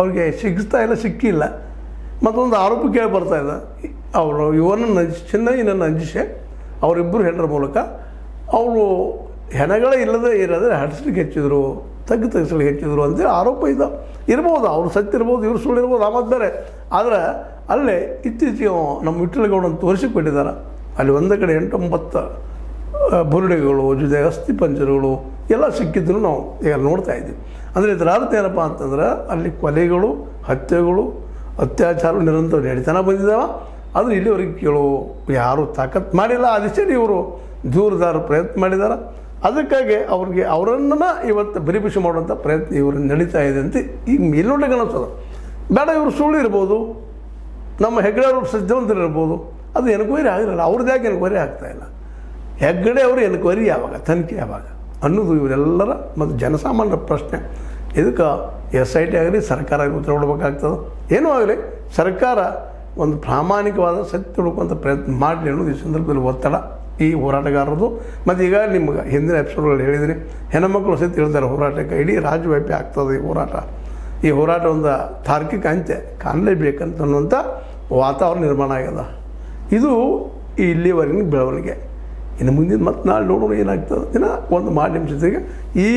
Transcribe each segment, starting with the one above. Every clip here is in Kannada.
ಅವ್ರಿಗೆ ಸಿಗ್ತಾ ಇಲ್ಲ, ಸಿಕ್ಕಿಲ್ಲ. ಮತ್ತೊಂದು ಆರೋಪ ಕೇಳಿ ಬರ್ತಾಯಿದೆ, ಅವರು ಇವನನ್ನು ಚಿನ್ನಯ್ಯನನ್ನು ನಂಜಿಸಿ ಅವರಿಬ್ಬರು ಹೆಣ್ಣರ ಮೂಲಕ ಅವರು ಹೆಣಗಳೇ ಇರೋದ್ರೆ ಹಡಿಸ್ಲಿಕ್ಕೆ ಹೆಚ್ಚಿದ್ರು, ತಗ್ಗಿಸ್ಲಿಕ್ಕೆ ಹೆಚ್ಚಿದ್ರು ಅಂತೇಳಿ ಆರೋಪ ಇರ್ಬೋದು. ಅವ್ರು ಸತ್ಯ ಇರ್ಬೋದು, ಇವ್ರು ಸುಳ್ಳು ಇರ್ಬೋದು, ಆಮದು ಬೇರೆ. ಆದರೆ ಅಲ್ಲೇ ಇತ್ತೀಚೆಗೆ ನಮ್ಮ ವಿಠ್ಠಲಗೌಡನ ತೋರಿಸಿಕೊಟ್ಟಿದ್ದಾರೆ. ಅಲ್ಲಿ ಒಂದೇ ಕಡೆ 8-9 ಬುರುಡೆಗಳು, ಜೊತೆಗೆ ಅಸ್ಥಿ ಪಂಜರಗಳು ಎಲ್ಲ ಸಿಕ್ಕಿದ್ರು ನಾವು ಈಗ ನೋಡ್ತಾ ಇದ್ದೀವಿ. ಅಂದರೆ ಇದರ ಅರ್ಥ ಏನಪ್ಪ ಅಂತಂದ್ರೆ ಅಲ್ಲಿ ಕೊಲೆಗಳು, ಹತ್ಯೆಗಳು, ಅತ್ಯಾಚಾರ ನಿರಂತರ ನಡೀತಾನೆ ಬಂದಿದ್ದಾವೆ. ಆದರೆ ಇಲ್ಲಿವರೆಗೆ ಕೇಳೋ ಯಾರೂ ತಾಕತ್ತು ಮಾಡಿಲ್ಲ. ಅದಕ್ಕೆ ಇವರು ದೂರದಾರ ಪ್ರಯತ್ನ ಮಾಡಿದ್ದಾರೆ. ಅದಕ್ಕಾಗಿ ಅವರನ್ನು ಇವತ್ತು ಬರಿಬಿಸಿ ಮಾಡುವಂಥ ಪ್ರಯತ್ನ ಇವರು ನಡೀತಾ ಇದೆ ಅಂತ ಈಗ ಮೇಲ್ನೋಟಕ್ಕೆ ಅನಿಸ್ತದೆ. ಬೇಡ, ಇವರು ಸುಳ್ಳು ಇರ್ಬೋದು, ನಮ್ಮ ಹೆಗ್ಗಡೆ ಅವರು ಸಜ್ಜವಂತರು ಇರ್ಬೋದು, ಅದು ಎನ್ಕ್ವೈರಿ ಆಗಿರಲ್ಲ. ಅವ್ರದ್ದು ಯಾಕೆ ಎನ್ಕ್ವೈರಿ ಆಗ್ತಾಯಿಲ್ಲ? ಹೆಗ್ಗಡೆ ಅವರು ಎನ್ಕ್ವೈರಿ ಯಾವಾಗ, ತನಿಖೆ ಯಾವಾಗ ಅನ್ನೋದು ಇವರೆಲ್ಲರ ಮತ್ತು ಜನಸಾಮಾನ್ಯರ ಪ್ರಶ್ನೆ. ಇದಕ್ಕೆ SIT ಆಗಲಿ, ಸರ್ಕಾರ ಆಗಲಿ ಉತ್ತರ ಕೊಡಬೇಕಾಗ್ತದೆ. ಏನೂ ಆಗಲಿ, ಸರ್ಕಾರ ಒಂದು ಪ್ರಾಮಾಣಿಕವಾದ ಸತ್ಯ ಹುಡುಕುವಂಥ ಪ್ರಯತ್ನ ಮಾಡಲಿ ಅನ್ನೋದು ಈ ಸಂದರ್ಭದಲ್ಲಿ ಒತ್ತಡ ಈ ಹೋರಾಟಗಾರರದು. ಮತ್ತು ಈಗ ನಿಮ್ಗೆ ಹಿಂದಿನ ಎಪಿಸೋಡ್ಗಳು ಹೇಳಿದ್ದೀನಿ, ಹೆಣ್ಣುಮಕ್ಕಳು ಸಹಿತ ಹೇಳ್ತಾರೆ ಹೋರಾಟಕ್ಕೆ ಇಡೀ ರಾಜ್ಯವ್ಯಾಪಿ ಆಗ್ತದೆ ಈ ಹೋರಾಟ. ಈ ಹೋರಾಟ ಒಂದು ತಾರ್ಕಿಕ ಅಂತ್ಯ ಕಾಣಲೇಬೇಕಂತನ್ನುವಂಥ ವಾತಾವರಣ ನಿರ್ಮಾಣ ಆಗ್ಯದ. ಇದು ಇಲ್ಲಿವರೆಗಿನ ಬೆಳವಣಿಗೆ. ಇನ್ನು ಮುಂದಿನ ಮತ್ತೆ ನಾಳೆ ನೋಡೋಣ ಏನಾಗ್ತದೆ. ದಿನ ಒಂದು ಮಾಡಿ ನಿಮ್ಮ ಜೊತೆಗೆ ಈ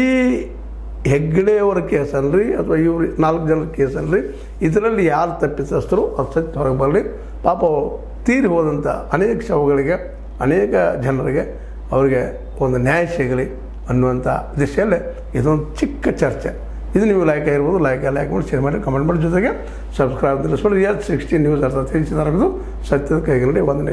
ಹೆಗ್ಗಡೆಯವರ ಕೇಸನ್ರಿ ಅಥವಾ ಇವರು 4 ಜನರ ಕೇಸನ್ರಿ, ಇದರಲ್ಲಿ ಯಾರು ತಪ್ಪಿತಸ್ಥರು ಅದು ಸತ್ಯ ಹೊರಗೆ ಬರಲಿ. ಪಾಪ ತೀರಿ ಹೋದಂಥ ಅನೇಕ ಶವಗಳಿಗೆ, ಅನೇಕ ಜನರಿಗೆ ಅವರಿಗೆ ಒಂದು ನ್ಯಾಯ ಸಿಗಲಿ ಅನ್ನುವಂಥ ದಿಶೆಯಲ್ಲೇ ಇದೊಂದು ಚಿಕ್ಕ ಚರ್ಚೆ. ಇದು ನೀವು ಲೈಕ್ ಆಗಿರ್ಬೋದು, ಲೈಕ್ ಮಾಡಿ, ಶೇರ್ ಮಾಡಿ, ಕಮೆಂಟ್ ಮಾಡಿ, ಜೊತೆಗೆ ಸಬ್ಸ್ಕ್ರೈಬ್ ತಿಳಿಸ್ಬಿಡಿ. Real 16 ನ್ಯೂಸ್ ಅರ್ಥ ತಿಳಿಸಿದಾರದು ಸತ್ಯದ ಕೈಗನ್ನಡಿ ವಂದನೆ.